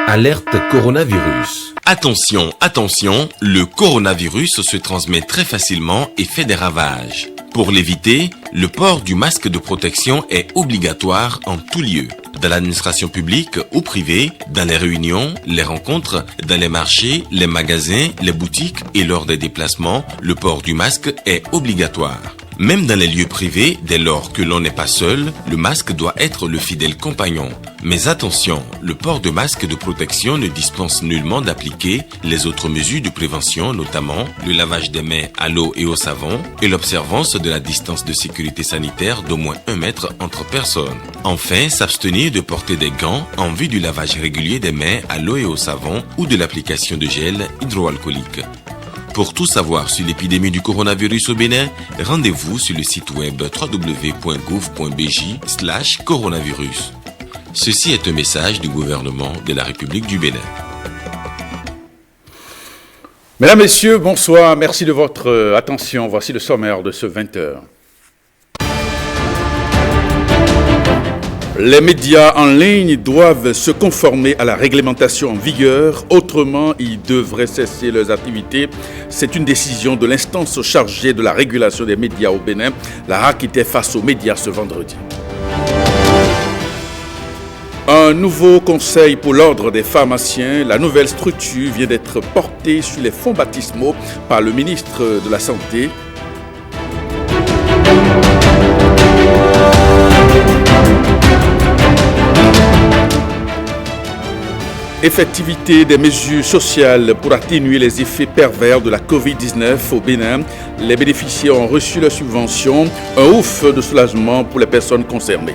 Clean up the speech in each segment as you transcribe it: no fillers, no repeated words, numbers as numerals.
Alerte coronavirus. Attention, attention, le coronavirus se transmet très facilement et fait des ravages. Pour l'éviter, le port du masque de protection est obligatoire en tout lieu. Dans l'administration publique ou privée, dans les réunions, les rencontres, dans les marchés, les magasins, les boutiques et lors des déplacements, le port du masque est obligatoire. Même dans les lieux privés, dès lors que l'on n'est pas seul, le masque doit être le fidèle compagnon. Mais attention, le port de masque de protection ne dispense nullement d'appliquer les autres mesures de prévention, notamment le lavage des mains à l'eau et au savon et l'observance de la distance de sécurité sanitaire d'au moins 1 mètre entre personnes. Enfin, s'abstenir de porter des gants en vue du lavage régulier des mains à l'eau et au savon ou de l'application de gel hydroalcoolique. Pour tout savoir sur l'épidémie du coronavirus au Bénin, rendez-vous sur le site web www.gouv.bj/coronavirus. Ceci est un message du gouvernement de la République du Bénin. Mesdames, Messieurs, bonsoir. Merci de votre attention. Voici le sommaire de ce 20h. Les médias en ligne doivent se conformer à la réglementation en vigueur, autrement ils devraient cesser leurs activités. C'est une décision de l'instance chargée de la régulation des médias au Bénin, la RAC, qui était face aux médias ce vendredi. Un nouveau conseil pour l'ordre des pharmaciens. La nouvelle structure vient d'être portée sur les fonds baptismaux par le ministre de la Santé. Effectivité des mesures sociales pour atténuer les effets pervers de la Covid-19 au Bénin. Les bénéficiaires ont reçu leur subvention, un ouf de soulagement pour les personnes concernées.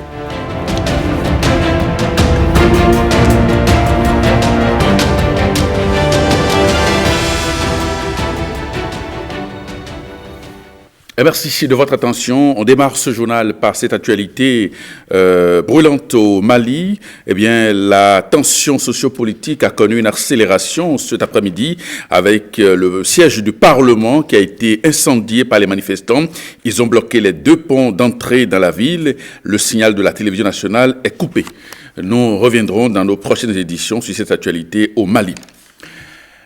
Merci de votre attention. On démarre ce journal par cette actualité brûlante au Mali. Eh bien, la tension sociopolitique a connu une accélération cet après-midi avec le siège du Parlement qui a été incendié par les manifestants. Ils ont bloqué les 2 ponts d'entrée dans la ville. Le signal de la télévision nationale est coupé. Nous reviendrons dans nos prochaines éditions sur cette actualité au Mali.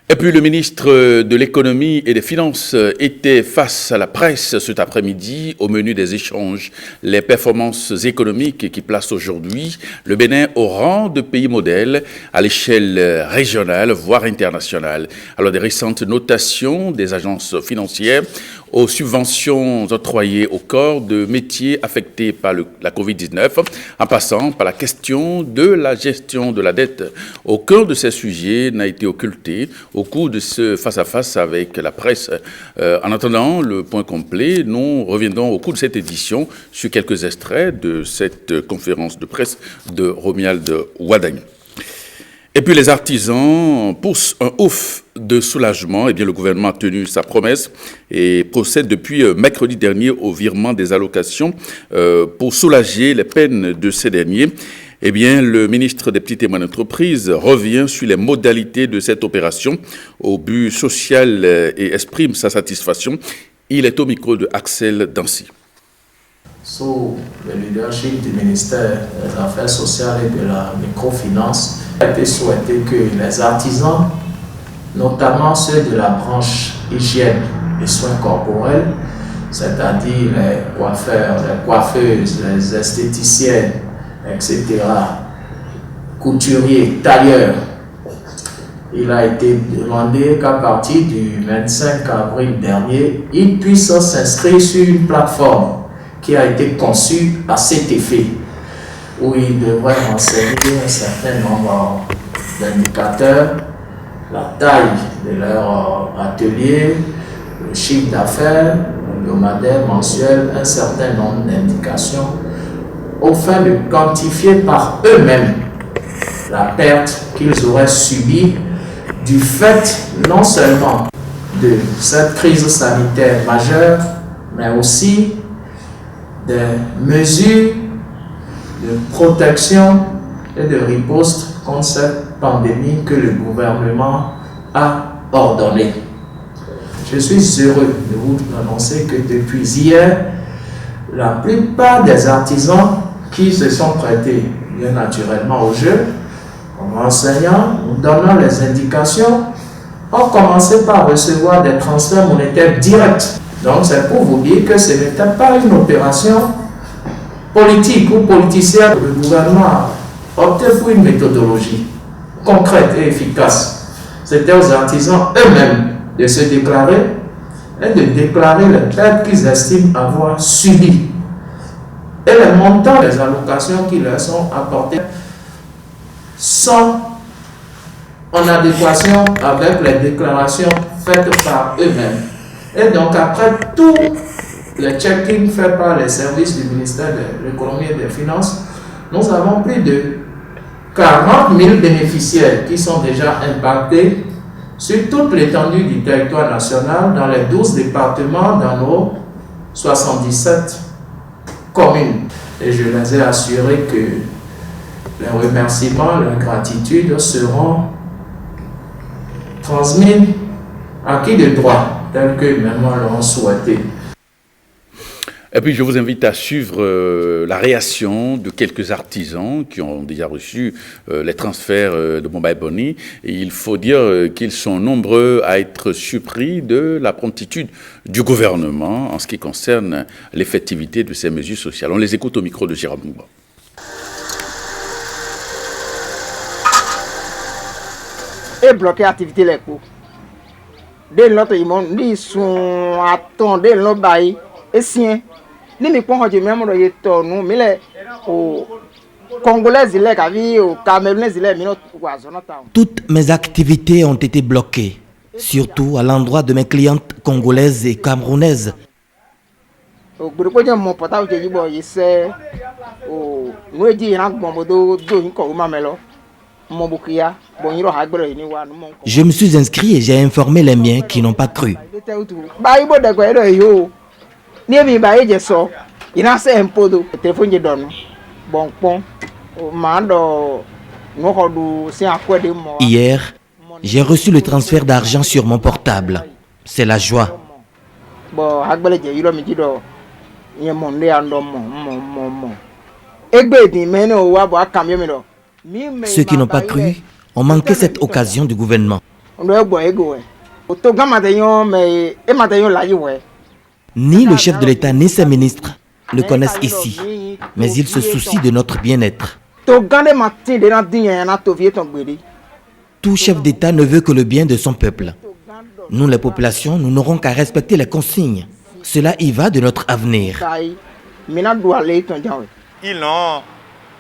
Et puis le ministre de l'économie et des finances était face à la presse cet après-midi au menu des échanges. Les performances économiques qui placent aujourd'hui le Bénin au rang de pays modèle à l'échelle régionale, voire internationale. Alors des récentes notations des agences financières aux subventions octroyées au corps de métiers affectés par la Covid-19, en passant par la question de la gestion de la dette. Aucun de ces sujets n'a été occulté au cours de ce face-à-face avec la presse. En attendant le point complet, nous reviendrons au cours de cette édition sur quelques extraits de cette conférence de presse de Romuald Wadagne. Et puis les artisans poussent un ouf de soulagement. Eh bien, le gouvernement a tenu sa promesse et procède depuis mercredi dernier au virement des allocations pour soulager les peines de ces derniers. Eh bien, le ministre des Petites et Moyennes Entreprises revient sur les modalités de cette opération au but social et exprime sa satisfaction. Il est au micro de Axel Dancy. Sous le leadership du ministère des Affaires sociales et de la microfinance, il a été souhaité que les artisans, notamment ceux de la branche hygiène et soins corporels, c'est-à-dire les coiffeurs, les coiffeuses, les esthéticiennes, etc., couturiers, tailleurs, il a été demandé qu'à partir du 25 avril dernier, ils puissent s'inscrire sur une plateforme qui a été conçue à cet effet, où ils devraient renseigner un certain nombre d'indicateurs, la taille de leur atelier, le chiffre d'affaires, hebdomadaire, mensuel, un certain nombre d'indications, afin de quantifier par eux-mêmes la perte qu'ils auraient subie du fait non seulement de cette crise sanitaire majeure, mais aussi des mesures de protection et de riposte contre cette pandémie que le gouvernement a ordonnée. Je suis heureux de vous annoncer que depuis hier, la plupart des artisans qui se sont prêtés bien naturellement au jeu, comme enseignants, nous donnant les indications, ont commencé par recevoir des transferts monétaires directs. Donc c'est pour vous dire que ce n'était pas une opération politique ou politicienne. Le gouvernement a opté pour une méthodologie concrète et efficace. C'était aux artisans eux-mêmes de se déclarer et de déclarer les pertes qu'ils estiment avoir subies et les montants des allocations qui leur sont apportées sont en adéquation avec les déclarations faites par eux-mêmes. Et donc après tout le check-in fait par les services du ministère de l'économie et des finances, nous avons plus de 40 000 bénéficiaires qui sont déjà impactés sur toute l'étendue du territoire national, dans les 12 départements, dans nos 77 communes. Et je les ai assurés que les remerciements, la gratitude seront transmis à qui de droit, tel que même l'ont souhaité. Et puis je vous invite à suivre la réaction de quelques artisans qui ont déjà reçu les transferts de Bombay Boni. Et il faut dire qu'ils sont nombreux à être surpris de la promptitude du gouvernement en ce qui concerne l'effectivité de ces mesures sociales. On les écoute au micro de Jérôme Mouba. Et bloquer l'activité les cours. Dès l'autre monde, ils sont attendus le bail et sien. Ni mi pon hoje même le to nu mi le o congolais ile ka vi o camerounais ile mi no wa zona town. Toutes mes activités ont été bloquées, surtout à l'endroit de mes clientes congolaises et camerounaises. O grupo je mo pota o je yibo yise o nu eji ran gbon do nko ma melo. Je me suis inscrit et j'ai informé les miens qui n'ont pas cru. Hier, j'ai reçu le transfert d'argent sur mon portable. C'est la joie. Ceux qui n'ont pas cru ont manqué cette occasion du gouvernement. Ni le chef de l'État ni ses ministres ne connaissent ici, mais ils se soucient de notre bien-être. Tout chef d'État ne veut que le bien de son peuple. Nous, les populations, nous n'aurons qu'à respecter les consignes. Cela y va de notre avenir. Ils l'ont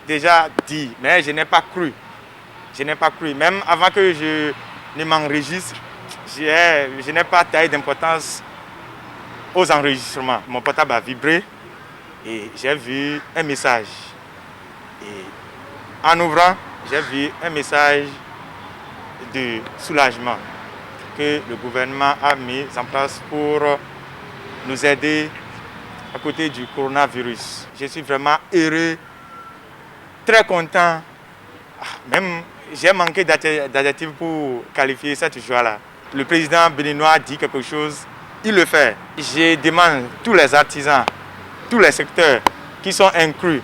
déjà dit, mais je n'ai pas cru. Je n'ai pas cru. Même avant que je ne m'enregistre, je n'ai pas taillé d'importance aux enregistrements. Mon portable a vibré et j'ai vu un message. Et en ouvrant, j'ai vu un message de soulagement que le gouvernement a mis en place pour nous aider à côté du coronavirus. Je suis vraiment heureux, très content. Même j'ai manqué d'adjectifs pour qualifier cette joie-là. Le président béninois dit quelque chose, il le fait. Je demande tous les artisans, tous les secteurs qui sont inclus,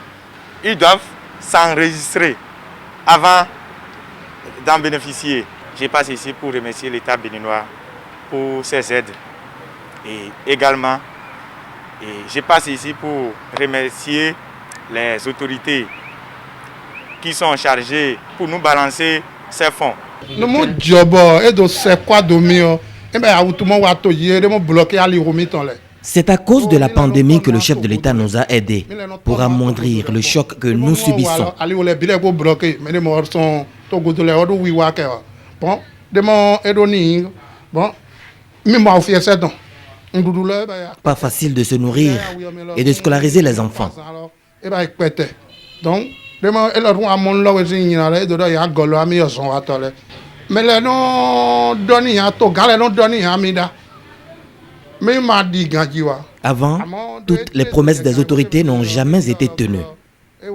ils doivent s'enregistrer avant d'en bénéficier. Je passe ici pour remercier l'État béninois pour ses aides. Et également, je passe ici pour remercier les autorités qui sont chargées pour nous balancer ces fonds. C'est à cause de la pandémie que le chef de l'État nous a aidés pour amoindrir le choc que nous subissons. Pas facile de se nourrir et de scolariser les enfants. Avant, toutes les promesses des autorités n'ont jamais été tenues.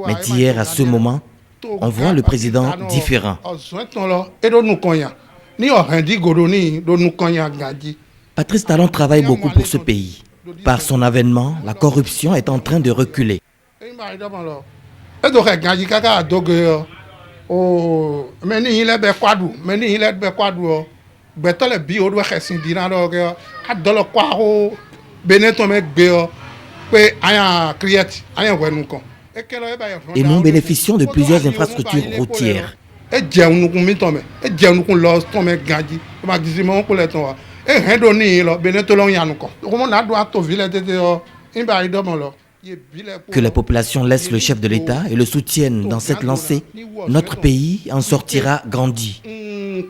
Mais d'hier à ce moment, on voit le président différent. Patrice Talon travaille beaucoup pour ce pays. Par son avènement, la corruption est en train de reculer. Oh, many in the quadru, many in the quadru. Better le bio do xessin dina do ke adolo kwaro beneto me gbeo pe aya create aya wenu kon. Et nous bénéficions de plusieurs infrastructures routières. E jẹun nukun mi tome, e jẹun nukun lo tome ganji. Ma gizi mo ko le ton wa. E hendo ni lo beneto lo yanu kon. Ko na do ato vile tete o imba ido mo lo. Que la population laisse le chef de l'État et le soutienne dans cette lancée, notre pays en sortira grandi. Et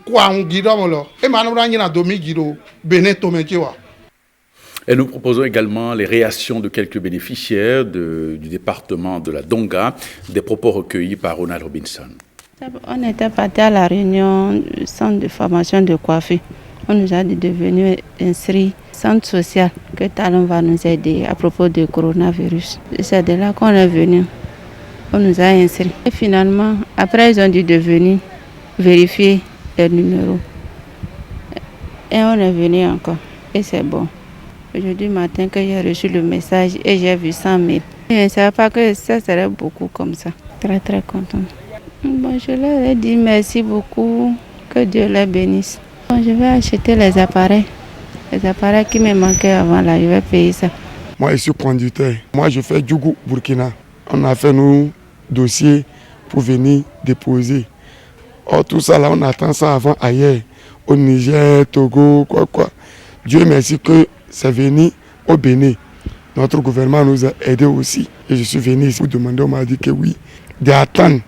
nous proposons également les réactions de quelques bénéficiaires du département de la Donga, des propos recueillis par Ronald Robinson. On était parti à la réunion du centre de formation de coiffure. On nous a dit de venir inscrire centre social que Talon va nous aider à propos du coronavirus. C'est de là qu'on est venu. On nous a inscrits. Et finalement, après, ils ont dit de venir vérifier les numéros. Et on est venu encore. Et c'est bon. Aujourd'hui matin que j'ai reçu le message et j'ai vu 100 000. Je ne savais pas que ça serait beaucoup comme ça. Très très content. Bon, je leur ai dit merci beaucoup. Que Dieu les bénisse. Bon, je vais acheter les appareils. Les appareils qui me manquaient avant là, je vais payer ça. Moi, je suis conducteur. Moi, je fais Djougou, Burkina. On a fait nos dossiers pour venir déposer. Oh, tout ça là, on attend ça avant ailleurs. Au Niger, Togo, quoi. Dieu merci que c'est venu au Bénin. Notre gouvernement nous a aidés aussi. Et je suis venu ici pour demander, on m'a dit que oui. D'attendre,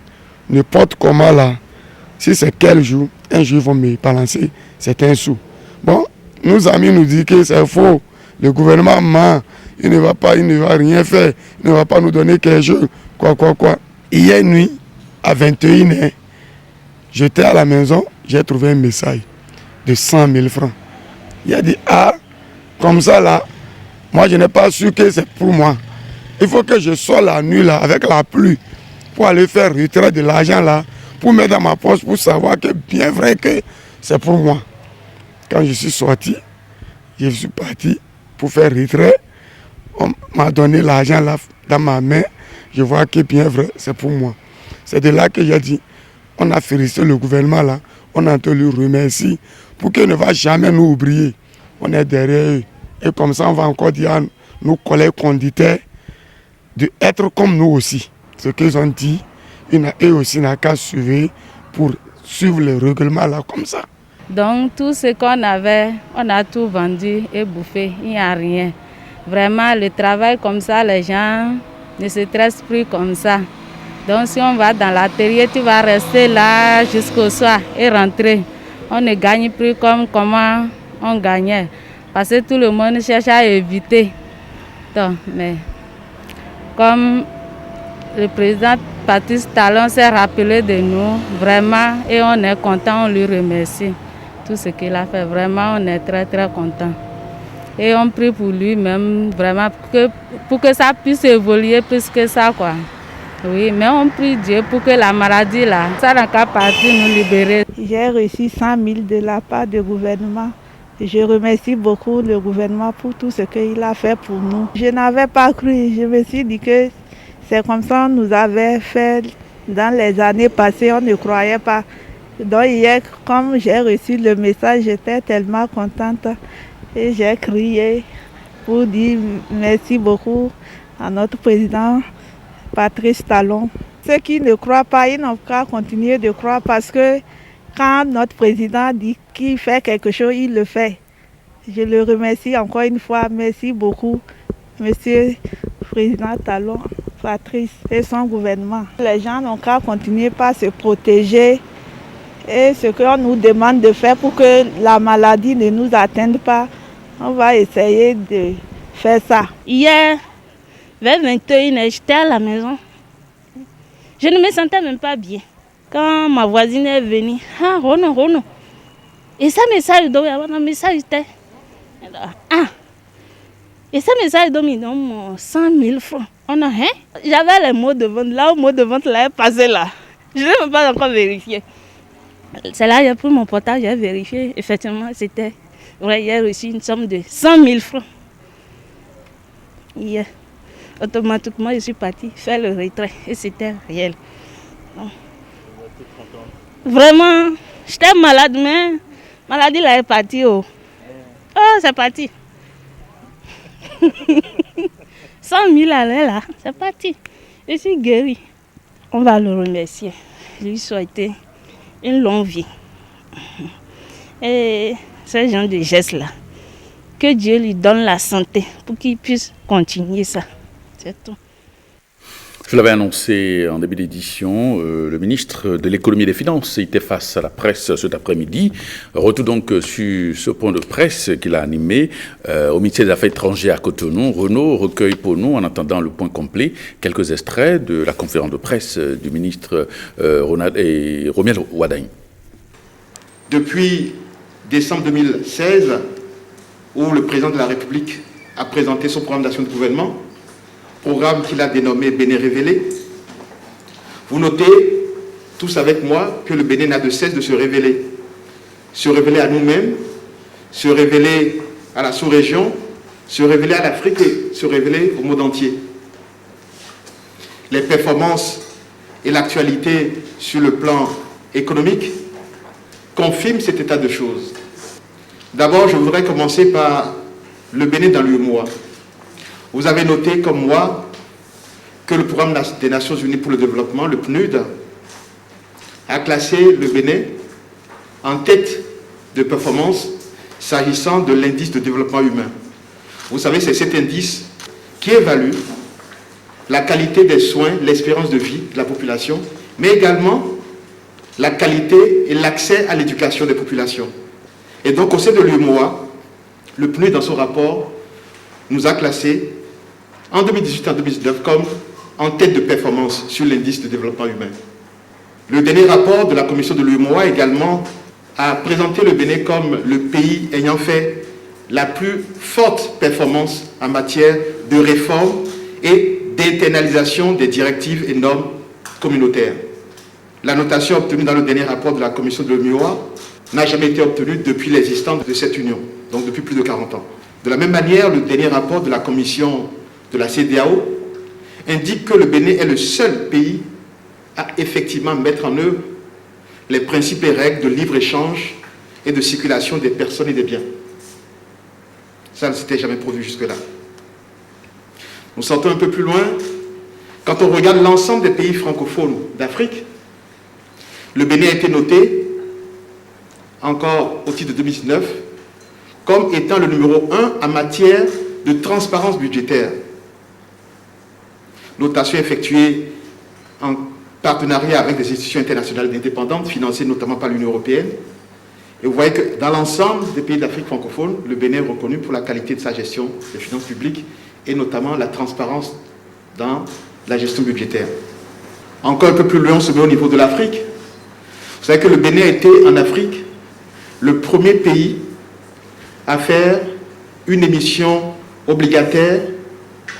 n'importe comment là. Si c'est quel jour, un jour ils vont me balancer, c'est un sou. Bon, nos amis nous disent que c'est faux. Le gouvernement ment. Il ne va rien faire. Il ne va pas nous donner quelque chose. Quoi. Hier nuit, à 21h, j'étais à la maison, j'ai trouvé un message de 100 000 francs. Il a dit, comme ça là, moi je n'ai pas su que c'est pour moi. Il faut que je sois la nuit là, avec la pluie, pour aller faire retrait de l'argent là, pour mettre dans ma poche, pour savoir que bien vrai que c'est pour moi. Quand je suis sorti, je suis parti pour faire retrait. On m'a donné l'argent là dans ma main. Je vois que bien vrai, c'est pour moi. C'est de là que j'ai dit, on a félicité le gouvernement là, on a te lui remercier pour qu'il ne va jamais nous oublier. On est derrière eux. Et comme ça, on va encore dire à nos collègues conducteurs d'être comme nous aussi. Ce qu'ils ont dit, eux aussi n'ont qu'à suivre pour suivre le règlement là comme ça. Donc tout ce qu'on avait, on a tout vendu et bouffé, il n'y a rien. Vraiment, le travail comme ça, les gens ne se stressent plus comme ça. Donc si on va dans l'atelier, tu vas rester là jusqu'au soir et rentrer. On ne gagne plus comme comment on gagnait. Parce que tout le monde cherche à éviter. Donc, mais comme le président Patrice Talon s'est rappelé de nous, vraiment, et on est content, on lui remercie. Tout ce qu'il a fait, vraiment, on est très très content. Et on prie pour lui-même, vraiment, pour que ça puisse évoluer plus que ça, quoi. Oui, mais on prie Dieu pour que la maladie, là, ça n'a qu'à partir nous libérer. J'ai reçu 100 000 de la part du gouvernement. Je remercie beaucoup le gouvernement pour tout ce qu'il a fait pour nous. Je n'avais pas cru, je me suis dit que c'est comme ça qu'on nous avait fait dans les années passées, on ne croyait pas. Donc hier, comme j'ai reçu le message, j'étais tellement contente et j'ai crié pour dire merci beaucoup à notre président Patrice Talon. Ceux qui ne croient pas, ils n'ont qu'à continuer de croire parce que quand notre président dit qu'il fait quelque chose, il le fait. Je le remercie encore une fois. Merci beaucoup, Monsieur le Président Talon, Patrice et son gouvernement. Les gens n'ont qu'à continuer par se protéger et ce qu'on nous demande de faire pour que la maladie ne nous atteigne pas, on va essayer de faire ça. Hier, vers 21h, j'étais à la maison. Je ne me sentais même pas bien. Quand ma voisine est venue, Rono. Et ça message un message était. Et ça message donne 100 000 francs. J'avais les mots de vente. Là, au mot de vente, là, est passé là. Je n'ai même pas encore vérifié. C'est là, j'ai pris mon portable, j'ai vérifié. Effectivement, c'était vrai, j'ai reçu une somme de 100 000 francs. Hier, automatiquement, je suis partie faire le retrait. Et c'était réel. Donc, Vraiment, j'étais malade, mais la maladie là est partie. Oh, c'est parti. 100 000 allées là, c'est parti. Je suis guérie. On va le remercier. Lui souhaiter une longue vie. Et ce genre de gestes là, que Dieu lui donne la santé pour qu'il puisse continuer ça. C'est tout. Je l'avais annoncé en début d'édition, le ministre de l'économie et des finances était face à la presse cet après-midi. Retour donc sur ce point de presse qu'il a animé au ministère des Affaires étrangères à Cotonou. Renaud recueille pour nous, en attendant le point complet, quelques extraits de la conférence de presse du ministre Romiel Wardani. Depuis décembre 2016, où le président de la République a présenté son programme d'action de gouvernement, programme qu'il a dénommé Bénin révélé. Vous notez, tous avec moi, que le Bénin n'a de cesse de se révéler à nous-mêmes, se révéler à la sous-région, se révéler à l'Afrique et se révéler au monde entier. Les performances et l'actualité sur le plan économique confirment cet état de choses. D'abord, je voudrais commencer par le Bénin dans l'UEMOA. Vous avez noté, comme moi, que le Programme des Nations Unies pour le développement, le PNUD, a classé le Bénin en tête de performance s'agissant de l'indice de développement humain. Vous savez, c'est cet indice qui évalue la qualité des soins, l'espérance de vie de la population, mais également la qualité et l'accès à l'éducation des populations. Et donc, au sein de l'UEMOA, le PNUD, dans son rapport, nous a classé en 2018 et en 2019 comme en tête de performance sur l'indice de développement humain. Le dernier rapport de la commission de l'UEMOA également a présenté le Bénin comme le pays ayant fait la plus forte performance en matière de réforme et d'internalisation des directives et normes communautaires. La notation obtenue dans le dernier rapport de la commission de l'UEMOA n'a jamais été obtenue depuis l'existence de cette union, donc depuis plus de 40 ans. De la même manière, le dernier rapport de la commission de la CEDEAO indique que le Bénin est le seul pays à effectivement mettre en œuvre les principes et règles de libre-échange et de circulation des personnes et des biens. Ça ne s'était jamais produit jusque-là. Nous sortons un peu plus loin. Quand on regarde l'ensemble des pays francophones d'Afrique, le Bénin a été noté, encore au titre de 2019, comme étant le numéro 1 en matière de transparence budgétaire. Notation effectuée en partenariat avec des institutions internationales indépendantes, financées notamment par l'Union européenne. Et vous voyez que dans l'ensemble des pays d'Afrique francophone, le Bénin est reconnu pour la qualité de sa gestion des finances publiques et notamment la transparence dans la gestion budgétaire. Encore un peu plus loin, on se met au niveau de l'Afrique. Vous savez que le Bénin a été en Afrique le premier pays à faire une émission obligataire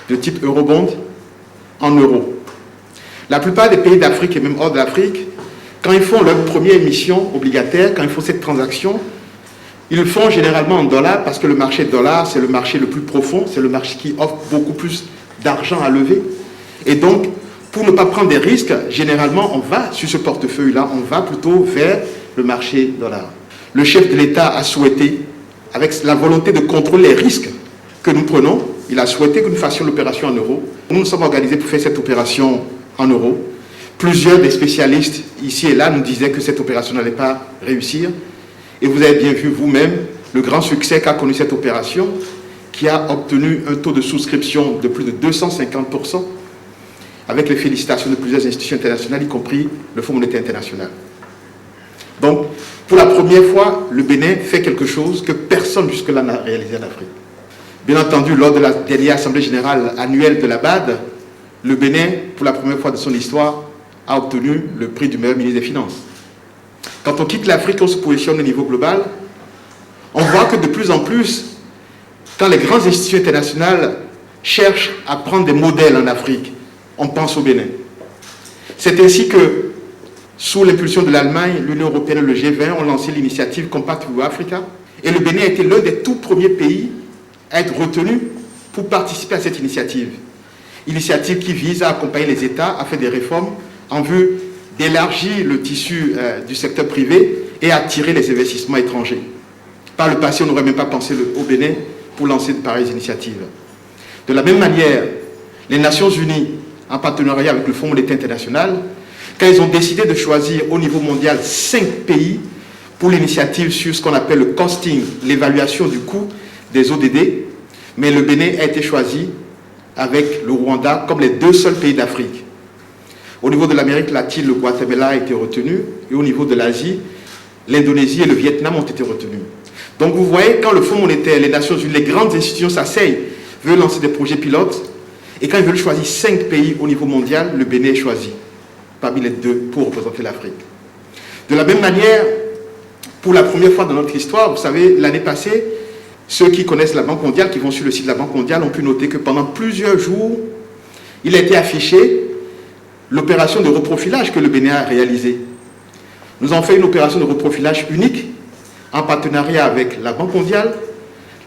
de type eurobond en euros. La plupart des pays d'Afrique et même hors de l'Afrique, quand ils font leur première émission obligataire, quand ils font cette transaction, ils le font généralement en dollars parce que le marché dollar, c'est le marché le plus profond, c'est le marché qui offre beaucoup plus d'argent à lever. Et donc, pour ne pas prendre des risques, généralement, on va sur ce portefeuille-là, on va plutôt vers le marché dollar. Le chef de l'État a souhaité, avec la volonté de contrôler les risques que nous prenons, il a souhaité que nous fassions l'opération en euros. Nous nous sommes organisés pour faire cette opération en euros. Plusieurs des spécialistes ici et là nous disaient que cette opération n'allait pas réussir. Et vous avez bien vu vous-même le grand succès qu'a connu cette opération, qui a obtenu un taux de souscription de plus de 250%, avec les félicitations de plusieurs institutions internationales, y compris le Fonds monétaire international. Donc, pour la première fois, le Bénin fait quelque chose que personne jusque-là n'a réalisé en Afrique. Bien entendu, lors de la dernière Assemblée générale annuelle de la BAD, le Bénin, pour la première fois de son histoire, a obtenu le prix du meilleur ministre des Finances. Quand on quitte l'Afrique, on se positionne au niveau global, on voit que de plus en plus, quand les grandes institutions internationales cherchent à prendre des modèles en Afrique, on pense au Bénin. C'est ainsi que, sous l'impulsion de l'Allemagne, l'Union européenne et le G20 ont lancé l'initiative Compact for Africa, et le Bénin a été l'un des tout premiers pays à être retenu pour participer à cette initiative. Initiative qui vise à accompagner les États à faire des réformes en vue d'élargir le tissu du secteur privé et attirer les investissements étrangers. Par le passé, on n'aurait même pas pensé au Bénin pour lancer de pareilles initiatives. De la même manière, les Nations Unies, en partenariat avec le Fonds monétaire international, quand ils ont décidé de choisir au niveau mondial 5 pays pour l'initiative sur ce qu'on appelle le costing, l'évaluation du coût des ODD, mais le Bénin a été choisi avec le Rwanda comme les 2 seuls pays d'Afrique. Au niveau de l'Amérique latine, le Guatemala a été retenu, et au niveau de l'Asie, l'Indonésie et le Vietnam ont été retenus. Donc vous voyez, quand le Fonds monétaire, les Nations Unies, les grandes institutions s'asseyent, veulent lancer des projets pilotes, et quand ils veulent choisir 5 pays au niveau mondial, le Bénin est choisi parmi les 2 pour représenter l'Afrique. De la même manière, pour la première fois dans notre histoire, vous savez, l'année passée, ceux qui connaissent la Banque mondiale, qui vont sur le site de la Banque mondiale, ont pu noter que pendant plusieurs jours, il a été affiché l'opération de reprofilage que le Bénin a réalisée. Nous avons fait une opération de reprofilage unique en partenariat avec la Banque mondiale,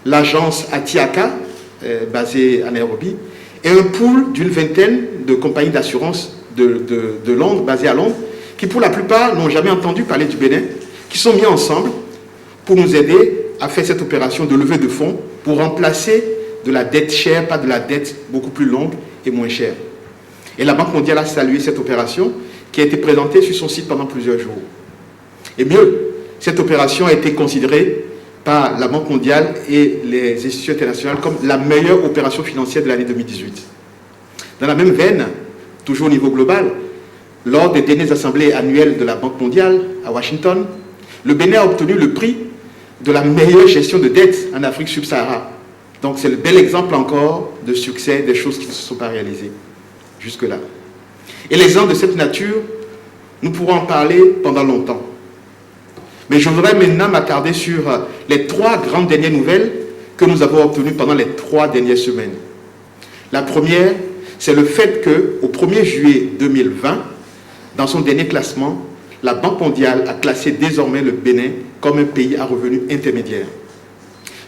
l'agence Atiaka, basée à Nairobi, et un pool d'une vingtaine de compagnies d'assurance de Londres, basées à Londres, qui pour la plupart n'ont jamais entendu parler du Bénin, qui sont mis ensemble pour nous aider à faire cette opération de levée de fonds pour remplacer de la dette chère par de la dette beaucoup plus longue et moins chère. Et la Banque mondiale a salué cette opération qui a été présentée sur son site pendant plusieurs jours. Et mieux, cette opération a été considérée par la Banque mondiale et les institutions internationales comme la meilleure opération financière de l'année 2018. Dans la même veine, toujours au niveau global, lors des dernières assemblées annuelles de la Banque mondiale à Washington, le Bénin a obtenu le prix de la meilleure gestion de dette en Afrique subsaharienne. Donc c'est le bel exemple encore de succès des choses qui ne se sont pas réalisées jusque-là. Et l'exemple de cette nature, nous pourrons en parler pendant longtemps. Mais je voudrais maintenant m'attarder sur les 3 grandes dernières nouvelles que nous avons obtenues pendant les 3 dernières semaines. La première, c'est le fait qu'au 1er juillet 2020, dans son dernier classement, la Banque mondiale a classé désormais le Bénin comme un pays à revenus intermédiaires.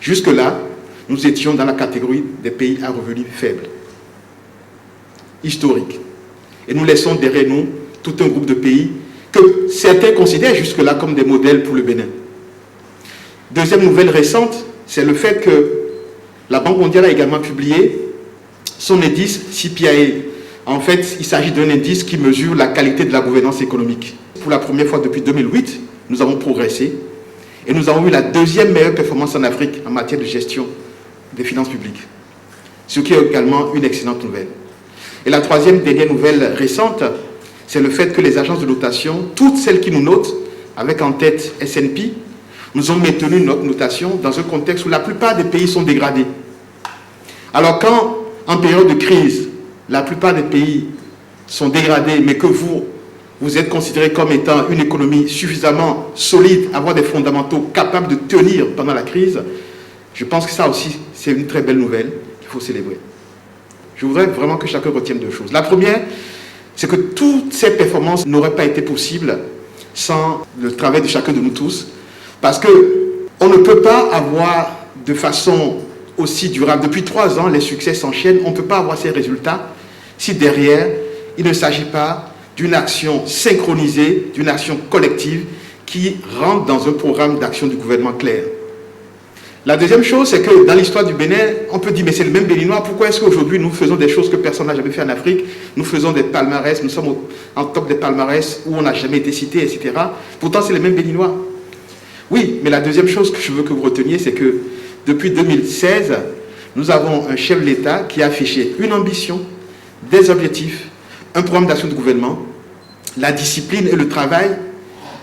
Jusque-là, nous étions dans la catégorie des pays à revenus faibles, historiques. Et nous laissons derrière nous tout un groupe de pays que certains considèrent jusque-là comme des modèles pour le Bénin. Deuxième nouvelle récente, c'est le fait que la Banque mondiale a également publié son indice CPIA. En fait, il s'agit d'un indice qui mesure la qualité de la gouvernance économique. Pour la première fois depuis 2008, nous avons progressé et nous avons eu la 2e meilleure performance en Afrique en matière de gestion des finances publiques, ce qui est également une excellente nouvelle. Et la 3e dernière nouvelle récente, c'est le fait que les agences de notation, toutes celles qui nous notent, avec en tête S&P, nous ont maintenu notre notation dans un contexte où la plupart des pays sont dégradés. Alors quand, en période de crise, la plupart des pays sont dégradés, mais que vous êtes considéré comme étant une économie suffisamment solide, avoir des fondamentaux capables de tenir pendant la crise, je pense que ça aussi, c'est une très belle nouvelle qu'il faut célébrer. Je voudrais vraiment que chacun retienne 2 choses. La première, c'est que toutes ces performances n'auraient pas été possibles sans le travail de chacun de nous tous, parce qu'on ne peut pas avoir de façon aussi durable. Depuis 3 ans, les succès s'enchaînent. On ne peut pas avoir ces résultats si derrière, il ne s'agit pas d'une action synchronisée, d'une action collective qui rentre dans un programme d'action du gouvernement clair. La deuxième chose, c'est que dans l'histoire du Bénin, on peut dire, mais c'est le même Béninois, pourquoi est-ce qu'aujourd'hui nous faisons des choses que personne n'a jamais fait en Afrique? Nous faisons des palmarès, nous sommes en top des palmarès où on n'a jamais été cité, etc. Pourtant, c'est les mêmes Béninois. Oui, mais la deuxième chose que je veux que vous reteniez, c'est que depuis 2016, nous avons un chef de l'État qui a affiché une ambition, des objectifs, un programme d'action du gouvernement, la discipline et le travail,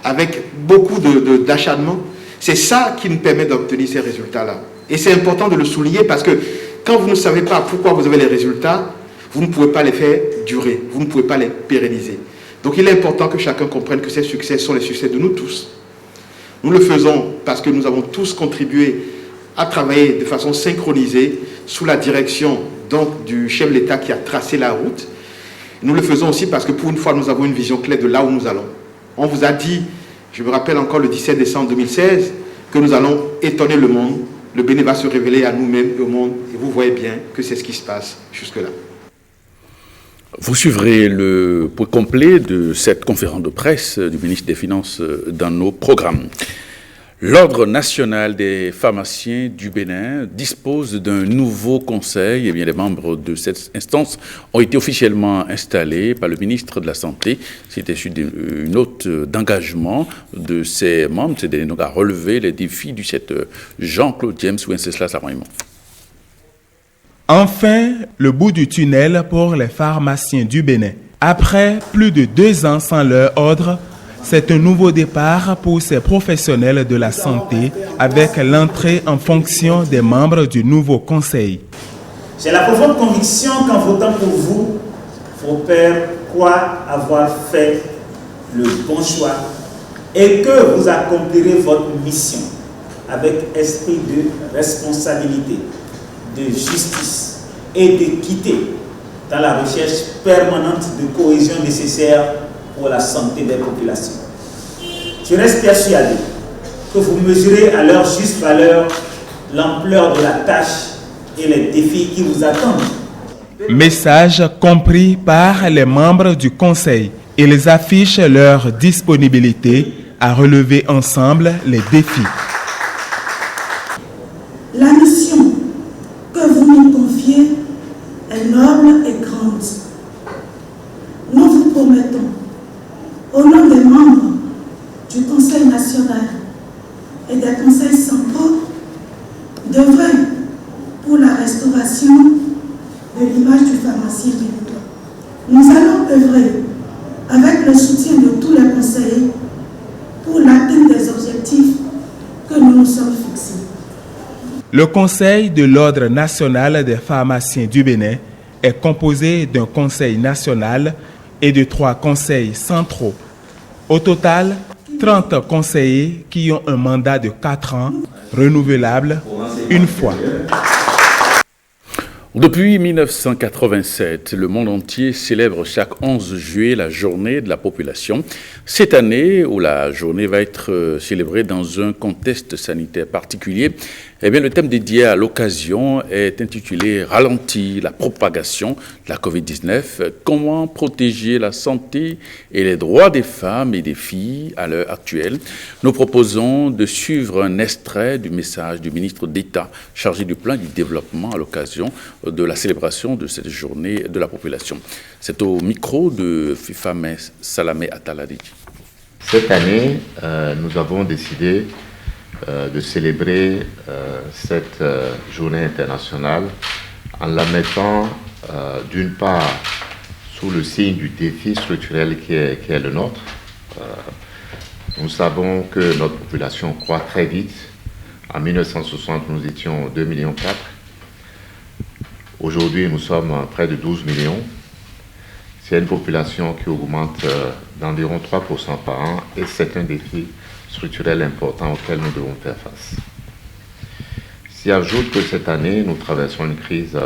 avec beaucoup d'acharnement. C'est ça qui nous permet d'obtenir ces résultats-là. Et c'est important de le souligner parce que quand vous ne savez pas pourquoi vous avez les résultats, vous ne pouvez pas les faire durer, vous ne pouvez pas les pérenniser. Donc il est important que chacun comprenne que ces succès sont les succès de nous tous. Nous le faisons parce que nous avons tous contribué à travailler de façon synchronisée sous la direction donc, du chef de l'État qui a tracé la route. Nous le faisons aussi parce que pour une fois, nous avons une vision claire de là où nous allons. On vous a dit, je me rappelle encore le 17 décembre 2016, que nous allons étonner le monde. Le Bénin va se révéler à nous-mêmes et au monde. Et vous voyez bien que c'est ce qui se passe jusque-là. Vous suivrez le point complet de cette conférence de presse du ministre des Finances dans nos programmes. L'Ordre national des pharmaciens du Bénin dispose d'un nouveau conseil. Eh bien, les membres de cette instance ont été officiellement installés par le ministre de la Santé. C'était une note d'engagement de ses membres. C'est donc à relever les défis du secteur. Jean-Claude James Wenceslas Raymond. Enfin, le bout du tunnel pour les pharmaciens du Bénin. Après plus de 2 ans sans leur ordre, c'est un nouveau départ pour ces professionnels de la santé avec l'entrée en fonction des membres du nouveau conseil. J'ai la profonde conviction qu'en votant pour vous, vos pairs croient avoir fait le bon choix et que vous accomplirez votre mission avec esprit de responsabilité, de justice et d'équité dans la recherche permanente de cohésion nécessaire pour la santé des populations. Je reste persuadé que vous mesurez à leur juste valeur l'ampleur de la tâche et les défis qui vous attendent. Message compris par les membres du Conseil. Ils affichent leur disponibilité à relever ensemble les défis. La mission que vous nous confiez est noble et grande. Nous vous promettons, au nom des membres du Conseil national et des conseils centraux, d'œuvrer pour la restauration de l'image du pharmacien béninois. Nous allons œuvrer avec le soutien de tous les conseillers pour l'atteinte des objectifs que nous nous sommes fixés. Le Conseil de l'Ordre national des pharmaciens du Bénin est composé d'un conseil national et de 3 conseils centraux. Au total, 30 conseillers qui ont un mandat de 4 ans, renouvelable une fois. Depuis 1987, le monde entier célèbre chaque 11 juillet la journée de la population. Cette année, où la journée va être célébrée dans un contexte sanitaire particulier, eh bien, le thème dédié à l'occasion est intitulé « Ralentir la propagation de la Covid-19 ». Comment protéger la santé et les droits des femmes et des filles à l'heure actuelle? Nous proposons de suivre un extrait du message du ministre d'État chargé du plan du développement à l'occasion de la célébration de cette journée de la population. C'est au micro de Fifame Salamé Ataladji. Cette année, nous avons décidé de célébrer cette journée internationale en la mettant d'une part sous le signe du défi structurel qui est le nôtre. Nous savons que notre population croît très vite. En 1960, nous étions 2,4 millions. Aujourd'hui, nous sommes près de 12 millions. C'est une population qui augmente d'environ 3% par an et c'est un défi structurel important auquel nous devons faire face. S'y ajoute que cette année, nous traversons une crise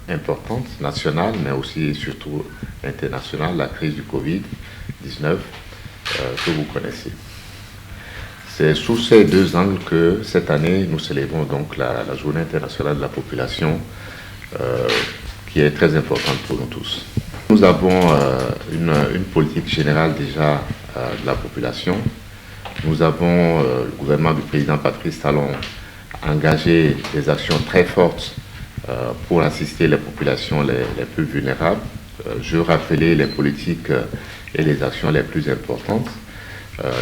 importante, nationale, mais aussi et surtout internationale, la crise du Covid-19 que vous connaissez. C'est sous ces 2 angles que cette année, nous célébrons donc la Journée internationale de la population qui est très importante pour nous tous. Nous avons une politique générale déjà de la population. Nous avons, le gouvernement du président Patrice Talon, engagé des actions très fortes pour assister les populations les plus vulnérables. Je rappelais les politiques et les actions les plus importantes.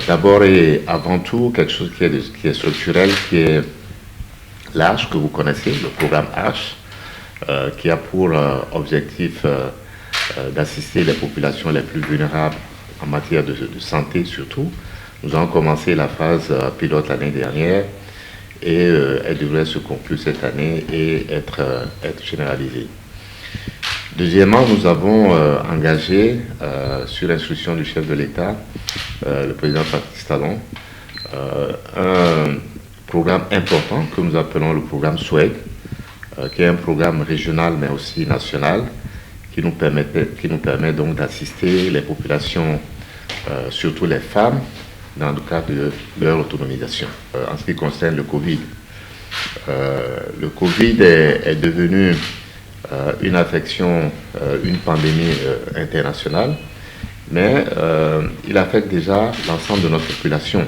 D'abord et avant tout, quelque chose qui est structurel, qui est l'ARCHE, que vous connaissez, le programme ARCHE, qui a pour objectif d'assister les populations les plus vulnérables en matière de santé surtout. Nous avons commencé la phase pilote l'année dernière et elle devrait se conclure cette année et être généralisée. Deuxièmement, nous avons engagé, sur instruction du chef de l'État, le président Patrice Talon, un programme important que nous appelons le programme SWEG, qui est un programme régional mais aussi national, qui nous permet donc d'assister les populations, surtout les femmes, dans le cadre de leur autonomisation. En ce qui concerne le Covid, le Covid est devenu une affection, une pandémie internationale, mais il affecte déjà l'ensemble de notre population.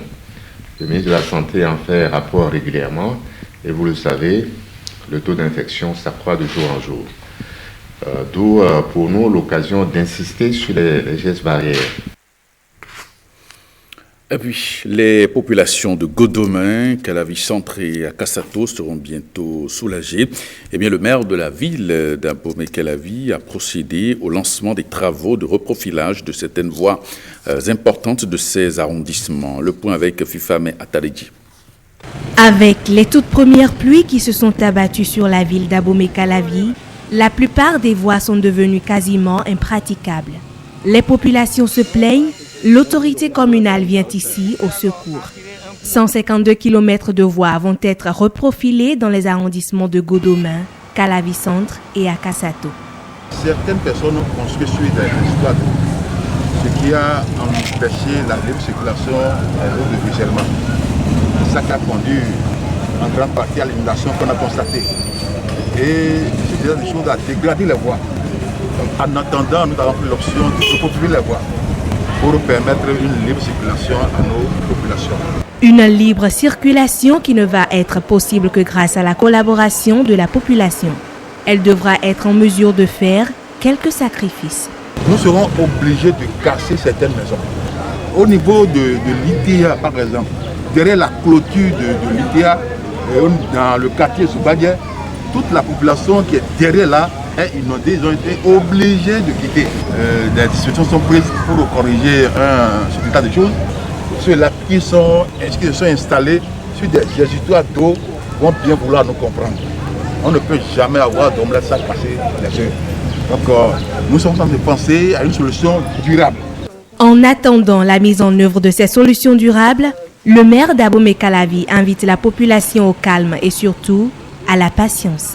Le ministre de la Santé en fait rapport régulièrement et vous le savez, le taux d'infection s'accroît de jour en jour. D'où pour nous l'occasion d'insister sur les gestes barrières. Et puis, les populations de Godomain, Calavi Centre et Akasato seront bientôt soulagées. Eh bien, le maire de la ville d'Abomey-Calavi a procédé au lancement des travaux de reprofilage de certaines voies importantes de ces arrondissements. Le point avec Fifame Ataledji. Avec les toutes premières pluies qui se sont abattues sur la ville d'Abomey-Calavi, la plupart des voies sont devenues quasiment impraticables. Les populations se plaignent, l'autorité communale vient ici au secours. 152 km de voies vont être reprofilés dans les arrondissements de Godomain, Calavi Centre et Akasato. Certaines personnes ont construit sur des histoires d'eau, ce qui a empêché la libre circulation de ruissellement. C'est ça qui a conduit en grande partie à l'inondation qu'on a constatée. Et c'est des choses à dégrader les voies. Donc, en attendant, nous avons pris l'option de reprofiler les voies pour permettre une libre circulation à nos populations. Une libre circulation qui ne va être possible que grâce à la collaboration de la population. Elle devra être en mesure de faire quelques sacrifices. Nous serons obligés de casser certaines maisons. Au niveau de l'ITA, par exemple, derrière la clôture de l'ITA, dans le quartier Soubadia, toute la population qui est derrière là est inondée. Ils ont été obligés de quitter. Des dispositions sont prises pour corriger cet état de choses. Ceux-là qui se sont installés sur des histoires d'eau vont bien vouloir nous comprendre. On ne peut jamais avoir d'omelette sans casser les œufs. Donc nous sommes en train de penser à une solution durable. En attendant la mise en œuvre de ces solutions durables, le maire d'Abomey-Calavi invite la population au calme et surtout à la patience.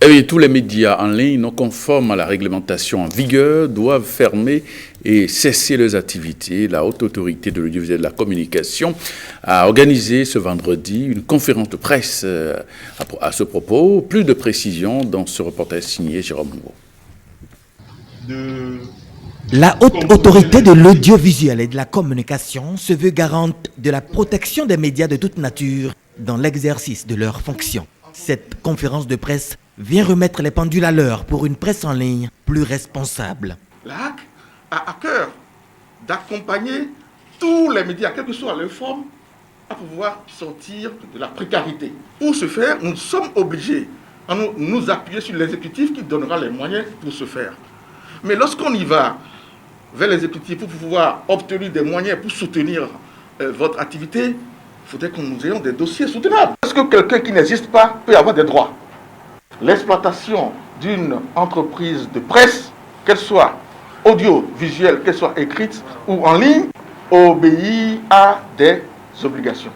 Eh bien, tous les médias en ligne non conformes à la réglementation en vigueur doivent fermer et cesser leurs activités. La haute autorité de l'audiovisuel et de la communication a organisé ce vendredi une conférence de presse à ce propos. Plus de précisions dans ce reportage signé Jérôme Ngo. La haute autorité de l'audiovisuel et de la communication se veut garante de la protection des médias de toute nature dans l'exercice de leurs fonctions. Cette conférence de presse vient remettre les pendules à l'heure pour une presse en ligne plus responsable. La HAC a à cœur d'accompagner tous les médias, quelle que soit leur forme, à pouvoir sortir de la précarité. Pour ce faire, nous sommes obligés à nous appuyer sur l'exécutif qui donnera les moyens pour ce faire. Mais lorsqu'on y va vers l'exécutif pour pouvoir obtenir des moyens pour soutenir votre activité, il faudrait que nous ayons des dossiers soutenables. Est-ce que quelqu'un qui n'existe pas peut avoir des droits? L'exploitation d'une entreprise de presse, qu'elle soit audiovisuelle, qu'elle soit écrite ou en ligne, obéit à des obligations.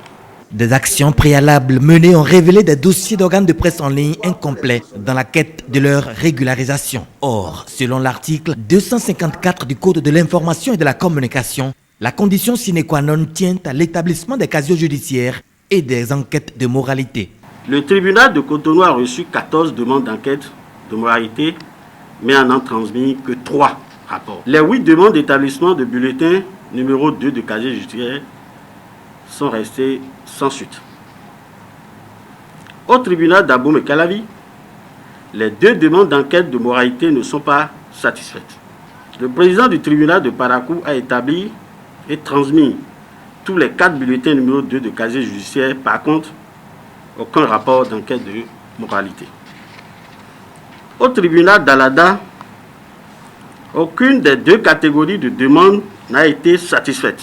Des actions préalables menées ont révélé des dossiers d'organes de presse en ligne incomplets dans la quête de leur régularisation. Or, selon l'article 254 du Code de l'information et de la communication, la condition sine qua non tient à l'établissement des casiers judiciaires et des enquêtes de moralité. Le tribunal de Cotonou a reçu 14 demandes d'enquête de moralité, mais en a transmis que 3 rapports. Les 8 demandes d'établissement de bulletin numéro 2 de casier judiciaire sont restées sans suite. Au tribunal d'Abomey-Calavi, les 2 demandes d'enquête de moralité ne sont pas satisfaites. Le président du tribunal de Parakou a établi et transmis tous les 4 bulletins numéro 2 de casier judiciaire. Par contre, aucun rapport d'enquête de moralité. Au tribunal d'Alada, aucune des 2 catégories de demandes n'a été satisfaite.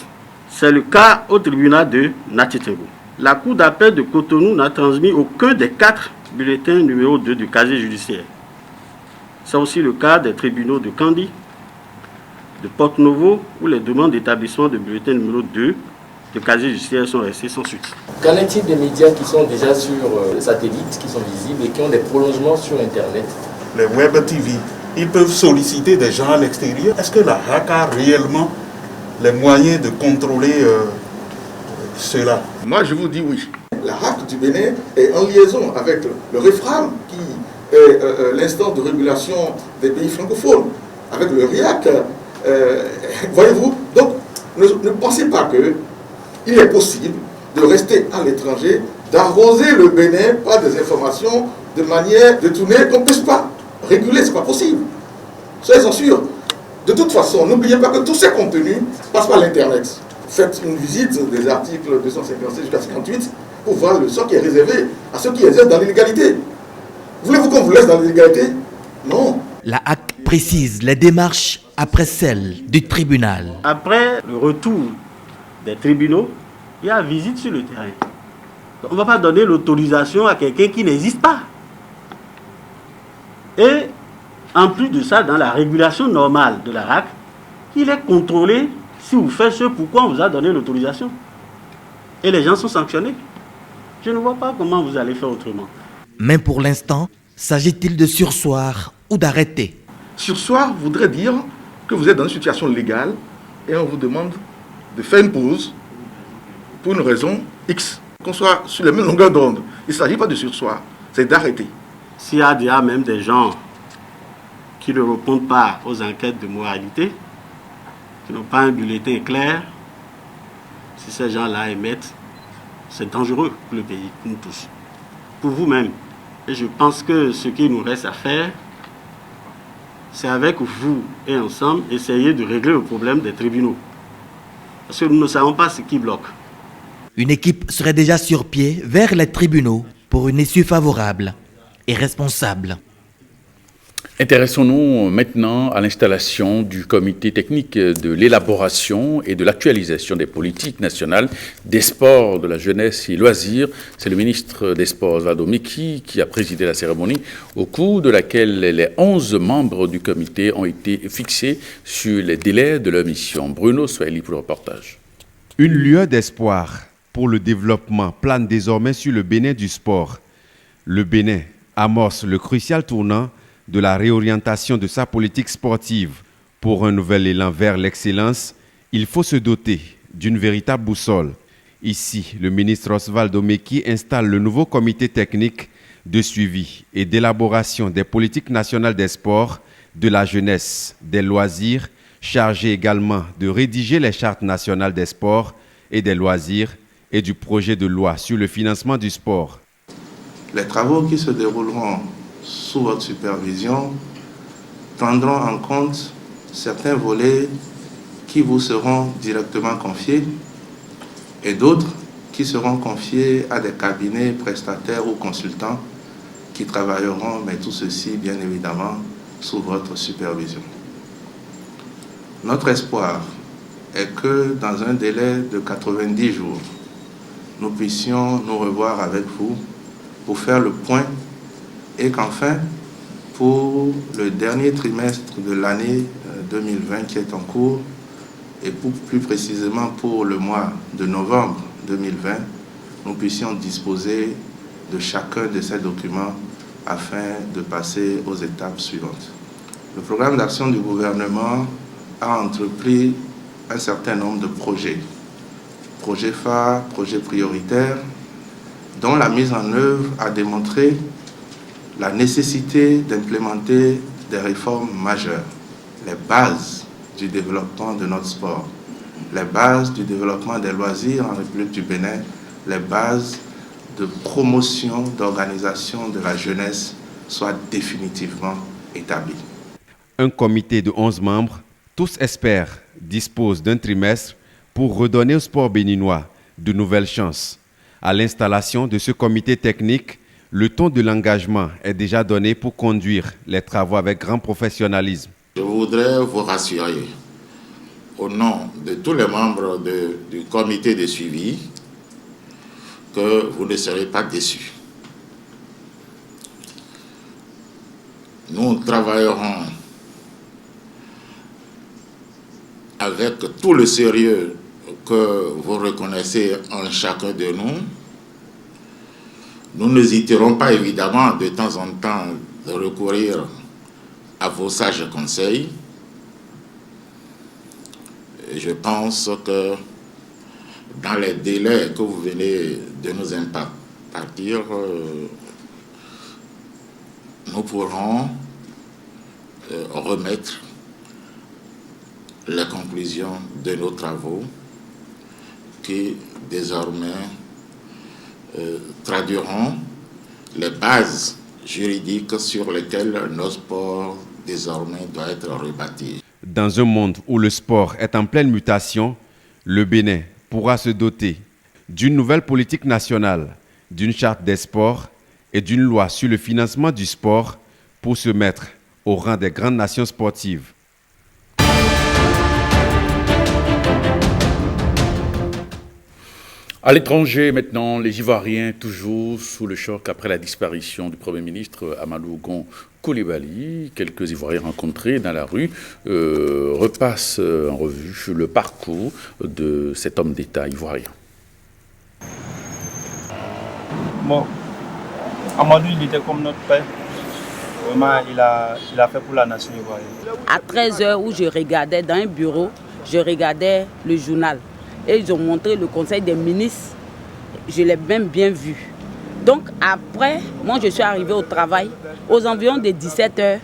C'est le cas au tribunal de Natitengo. La Cour d'appel de Cotonou n'a transmis aucun des 4 bulletins numéro 2 du casier judiciaire. C'est aussi le cas des tribunaux de Kandi, de Porto-Novo, où les demandes d'établissement de bulletin numéro 2 de casier judiciaire sont restées sans suite. Qu'en est-il des médias qui sont déjà sur le satellite, qui sont visibles et qui ont des prolongements sur Internet? Les web TV, ils peuvent solliciter des gens à l'extérieur. Est-ce que la HAC a réellement les moyens de contrôler cela? Moi, je vous dis oui. La HAC du Bénin est en liaison avec le REFRAM qui l'instance de régulation des pays francophones, avec le RIAC. Voyez-vous, donc ne pensez pas qu'il est possible de rester à l'étranger, d'arroser le Bénin par des informations de manière détournée qu'on ne puisse pas réguler, ce n'est pas possible. Soyez-en sûrs. De toute façon, n'oubliez pas que tous ces contenus passent par l'Internet. Faites une visite des articles 256 jusqu'à 58 pour voir le sort qui est réservé à ceux qui exercent dans l'illégalité. Voulez-vous qu'on vous laisse dans l'illégalité? Non. La HAC précise les démarches après celle du tribunal. Après le retour des tribunaux, il y a visite sur le terrain. On ne va pas donner l'autorisation à quelqu'un qui n'existe pas. Et en plus de ça, dans la régulation normale de la RAC, il est contrôlé si vous faites ce pourquoi on vous a donné l'autorisation. Et les gens sont sanctionnés. Je ne vois pas comment vous allez faire autrement. Mais pour l'instant, s'agit-il de surseoir ou d'arrêter? Surseoir voudrait dire que vous êtes dans une situation légale et on vous demande de faire une pause pour une raison X. Qu'on soit sur les mêmes longueurs d'onde. Il ne s'agit pas de surseoir, c'est d'arrêter. S'il y a déjà même des gens qui ne répondent pas aux enquêtes de moralité, qui n'ont pas un bulletin clair, si ces gens-là émettent, c'est dangereux pour le pays, pour nous tous, pour vous-même. Et je pense que ce qu'il nous reste à faire, c'est avec vous et ensemble essayer de régler le problème des tribunaux. Parce que nous ne savons pas ce qui bloque. Une équipe serait déjà sur pied vers les tribunaux pour une issue favorable et responsable. Intéressons-nous maintenant à l'installation du comité technique de l'élaboration et de l'actualisation des politiques nationales des sports, de la jeunesse et loisirs. C'est le ministre des Sports, Osvaldo Meki, qui a présidé la cérémonie, au cours de laquelle les 11 membres du comité ont été fixés sur les délais de leur mission. Bruno Swahili pour le reportage. Une lueur d'espoir pour le développement plane désormais sur le Bénin du sport. Le Bénin amorce le crucial tournant de la réorientation de sa politique sportive. Pour un nouvel élan vers l'excellence, il faut se doter d'une véritable boussole. Ici, le ministre Osvaldo Meki installe le nouveau comité technique de suivi et d'élaboration des politiques nationales des sports, de la jeunesse, des loisirs, chargé également de rédiger les chartes nationales des sports et des loisirs et du projet de loi sur le financement du sport. Les travaux qui se dérouleront sous votre supervision prendront en compte certains volets qui vous seront directement confiés et d'autres qui seront confiés à des cabinets prestataires ou consultants qui travailleront, mais tout ceci bien évidemment sous votre supervision. Notre espoir est que dans un délai de 90 jours, nous puissions nous revoir avec vous pour faire le point et qu'enfin, pour le dernier trimestre de l'année 2020 qui est en cours, et plus précisément pour le mois de novembre 2020, nous puissions disposer de chacun de ces documents afin de passer aux étapes suivantes. Le programme d'action du gouvernement a entrepris un certain nombre de projets phares, projets prioritaires, dont la mise en œuvre a démontré la nécessité d'implémenter des réformes majeures, les bases du développement de notre sport, les bases du développement des loisirs en République du Bénin, les bases de promotion, d'organisation de la jeunesse soient définitivement établies. Un comité de 11 membres, tous experts, dispose d'un trimestre pour redonner au sport béninois de nouvelles chances. À l'installation de ce comité technique, le ton de l'engagement est déjà donné pour conduire les travaux avec grand professionnalisme. Je voudrais vous rassurer, au nom de tous les membres du comité de suivi, que vous ne serez pas déçus. Nous travaillerons avec tout le sérieux que vous reconnaissez en chacun de nous. Nous n'hésiterons pas évidemment de temps en temps de recourir à vos sages conseils. Et je pense que dans les délais que vous venez de nous impartir, nous pourrons remettre les conclusions de nos travaux qui désormais traduiront les bases juridiques sur lesquelles nos sports désormais doivent être rebâtis. Dans un monde où le sport est en pleine mutation, le Bénin pourra se doter d'une nouvelle politique nationale, d'une charte des sports et d'une loi sur le financement du sport pour se mettre au rang des grandes nations sportives. À l'étranger maintenant, les Ivoiriens toujours sous le choc après la disparition du Premier ministre Amadou Gon Coulibaly. Quelques Ivoiriens rencontrés dans la rue repassent en revue le parcours de cet homme d'État ivoirien. Bon, Amadou, il était comme notre père. Vraiment, il a fait pour la nation ivoirienne. À 13h où je regardais dans un bureau, je regardais le journal. Et ils ont montré le conseil des ministres. Je l'ai même bien vu. Donc après, moi je suis arrivée au travail. Aux environs de 17h,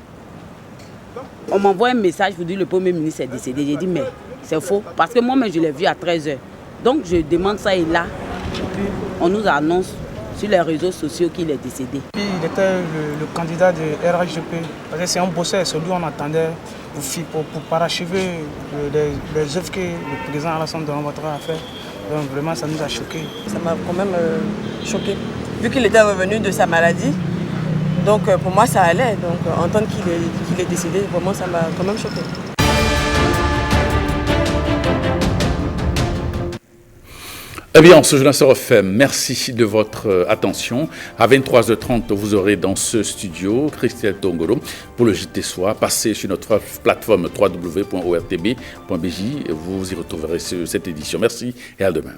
on m'envoie un message pour dire que le Premier ministre est décédé. J'ai dit mais c'est faux. Parce que moi-même je l'ai vu à 13h. Donc je demande ça et là. Et puis on nous annonce sur les réseaux sociaux qu'il est décédé. Il était le candidat de RHGP. Parce que c'est un bosseur, celui on attendait pour parachever les œuvres que le président Alassane Ouattara a fait. Donc vraiment ça nous a choqués. Ça m'a quand même choqué. Vu qu'il était revenu de sa maladie, donc pour moi ça allait. Donc entendre qu'il est décédé, vraiment ça m'a quand même choqué. Eh bien, ce journal se refait. Merci de votre attention. À 23h30, vous aurez dans ce studio Christian Tongolo pour le JT Soir. Passez sur notre plateforme www.ortb.bj. Vous y retrouverez cette édition. Merci et à demain.